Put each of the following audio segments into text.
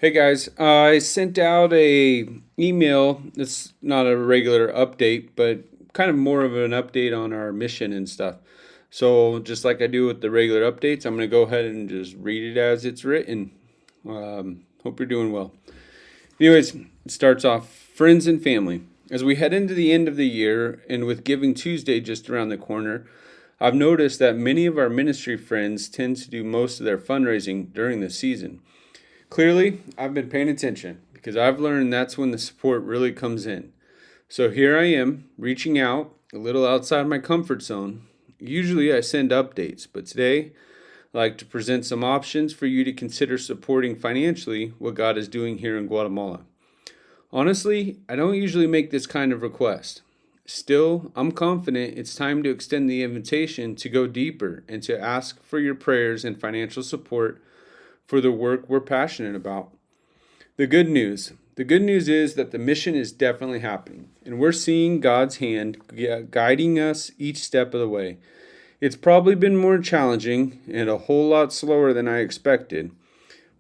Hey guys, I sent out a email. It's not a regular update, but kind of more of an update on our mission and stuff. So just like I do with the regular updates, I'm going to go ahead and just read it as it's written. Hope you're doing well. Anyways, it starts off friends and family. As we head into the end of the year and with Giving Tuesday just around the corner, I've noticed that many of our ministry friends tend to do most of their fundraising during the season. Clearly, I've been paying attention because I've learned that's when the support really comes in. So here I am, reaching out a little outside my comfort zone. Usually I send updates, but today I'd like to present some options for you to consider supporting financially what God is doing here in Guatemala. Honestly, I don't usually make this kind of request. Still, I'm confident it's time to extend the invitation to go deeper and to ask for your prayers and financial support for the work we're passionate about. The good news is that the mission is definitely happening, and we're seeing God's hand guiding us each step of the way. It's probably been more challenging and a whole lot slower than I expected,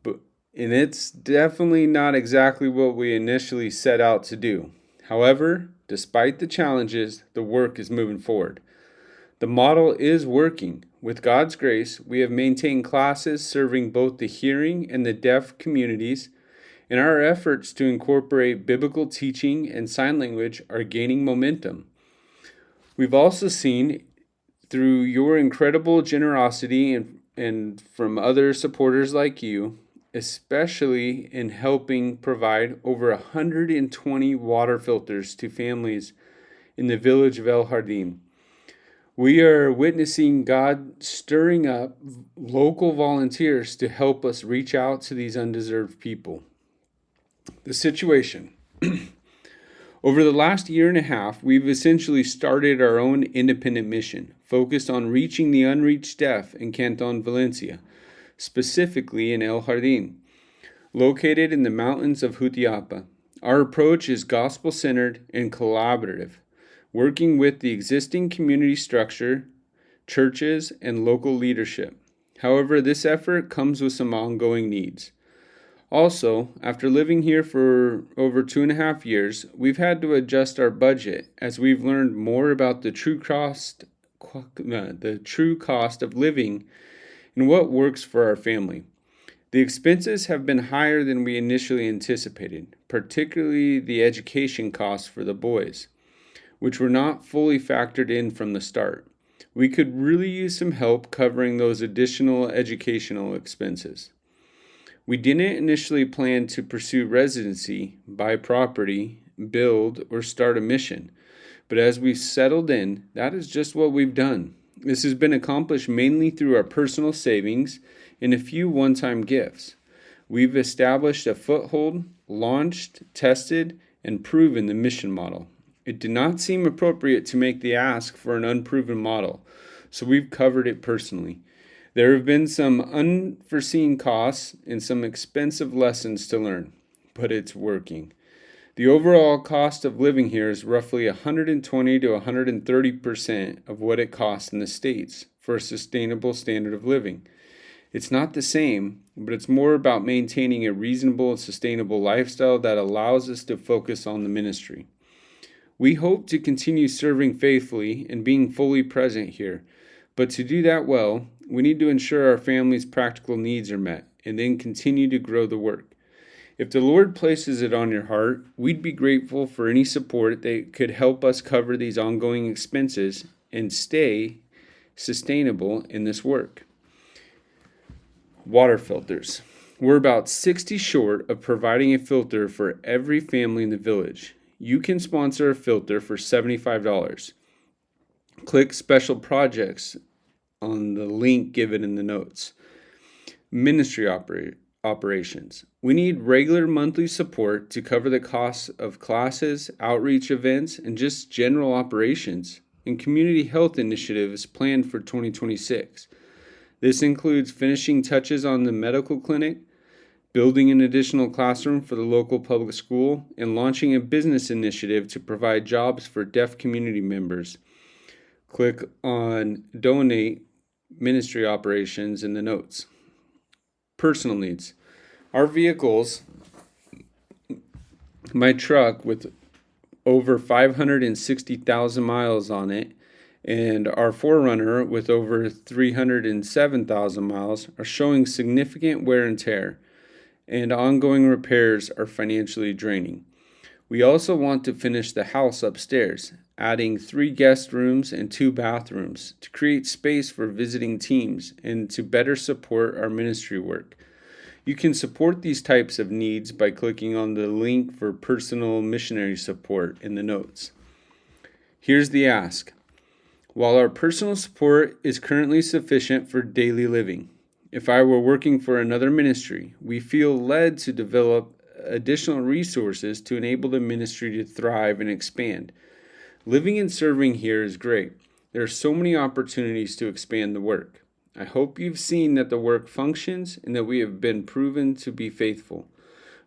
but and it's definitely not exactly what we initially set out to do. However, despite the challenges, the work is moving forward. The model is working. With God's grace, we have maintained classes serving both the hearing and the deaf communities, and our efforts to incorporate biblical teaching and sign language are gaining momentum. We've also seen, through your incredible generosity and from other supporters like you, especially in helping provide over 120 water filters to families in the village of El Jardín. We are witnessing God stirring up local volunteers to help us reach out to these undeserved people. The situation. Over the last year and a half, we've essentially started our own independent mission, focused on reaching the unreached deaf in Canton Valencia, specifically in El Jardín, located in the mountains of Jutiapa. Our approach is gospel-centered and collaborative, working with the existing community structure, churches, and local leadership. However, this effort comes with some ongoing needs. Also, after living here for over 2.5 years, we've had to adjust our budget as we've learned more about the true cost of living and what works for our family. The expenses have been higher than we initially anticipated, particularly the education costs for the boys, which were not fully factored in from the start. We could really use some help covering those additional educational expenses. We didn't initially plan to pursue residency, buy property, build, or start a mission, but as we've settled in, that is just what we've done. This has been accomplished mainly through our personal savings and a few one-time gifts. We've established a foothold, launched, tested, and proven the mission model. It did not seem appropriate to make the ask for an unproven model, so we've covered it personally. There have been some unforeseen costs and some expensive lessons to learn, but it's working. The overall cost of living here is roughly 120 to 130% of what it costs in the States for a sustainable standard of living. It's not the same, but it's more about maintaining a reasonable and sustainable lifestyle that allows us to focus on the ministry. We hope to continue serving faithfully and being fully present here, but to do that well, we need to ensure our family's practical needs are met and then continue to grow the work. If the Lord places it on your heart, we'd be grateful for any support that could help us cover these ongoing expenses and stay sustainable in this work. Water filters. We're about 60 short of providing a filter for every family in the village. You can sponsor a filter for $75. Click Special Projects on the link given in the notes. Ministry operations. We need regular monthly support to cover the costs of classes, outreach events, and just general operations and community health initiatives planned for 2026. This includes finishing touches on the medical clinic, building an additional classroom for the local public school, and launching a business initiative to provide jobs for deaf community members. Click on Donate Ministry Operations in the notes. Personal needs. Our vehicles, my truck with over 560,000 miles on it, and our Forerunner with over 307,000 miles are showing significant wear and tear, and ongoing repairs are financially draining. We also want to finish the house upstairs, adding 3 guest rooms and 2 bathrooms to create space for visiting teams and to better support our ministry work. You can support these types of needs by clicking on the link for personal missionary support in the notes. Here's the ask. While our personal support is currently sufficient for daily living, if I were working for another ministry, we feel led to develop additional resources to enable the ministry to thrive and expand. Living and serving here is great. There are so many opportunities to expand the work. I hope you've seen that the work functions and that we have been proven to be faithful.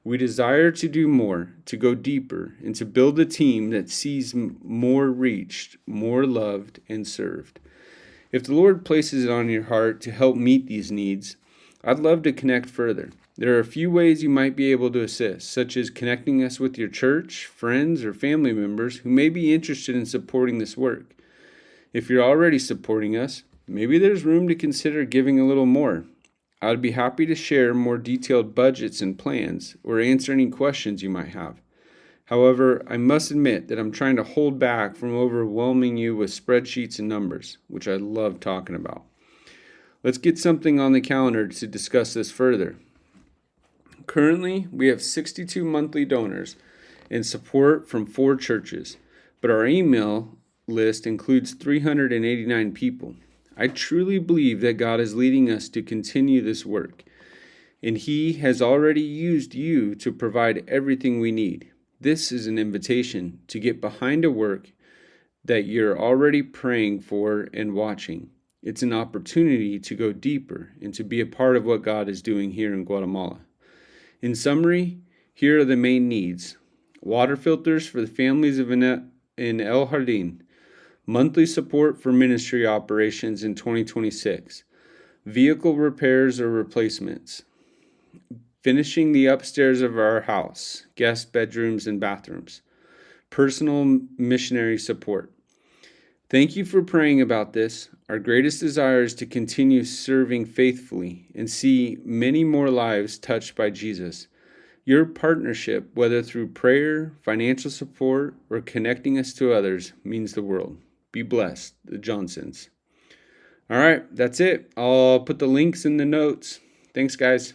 We desire to do more, to go deeper, and to build a team that sees more reached, more loved, and served. If the Lord places it on your heart to help meet these needs, I'd love to connect further. There are a few ways you might be able to assist, such as connecting us with your church, friends, or family members who may be interested in supporting this work. If you're already supporting us, maybe there's room to consider giving a little more. I'd be happy to share more detailed budgets and plans or answer any questions you might have. However, I must admit that I'm trying to hold back from overwhelming you with spreadsheets and numbers, which I love talking about. Let's get something on the calendar to discuss this further. Currently, we have 62 monthly donors and support from 4 churches, but our email list includes 389 people. I truly believe that God is leading us to continue this work, and He has already used you to provide everything we need. This is an invitation to get behind a work that you're already praying for and watching. It's an opportunity to go deeper and to be a part of what God is doing here in Guatemala. In summary, here are the main needs. Water filters for the families in El Jardín. Monthly support for ministry operations in 2026. Vehicle repairs or replacements. Finishing the upstairs of our house, guest bedrooms and bathrooms. Personal missionary support. Thank you for praying about this. Our greatest desire is to continue serving faithfully and see many more lives touched by Jesus. Your partnership, whether through prayer, financial support, or connecting us to others, means the world. Be blessed, the Johnsons. All right, that's it. I'll put the links in the notes. Thanks, guys.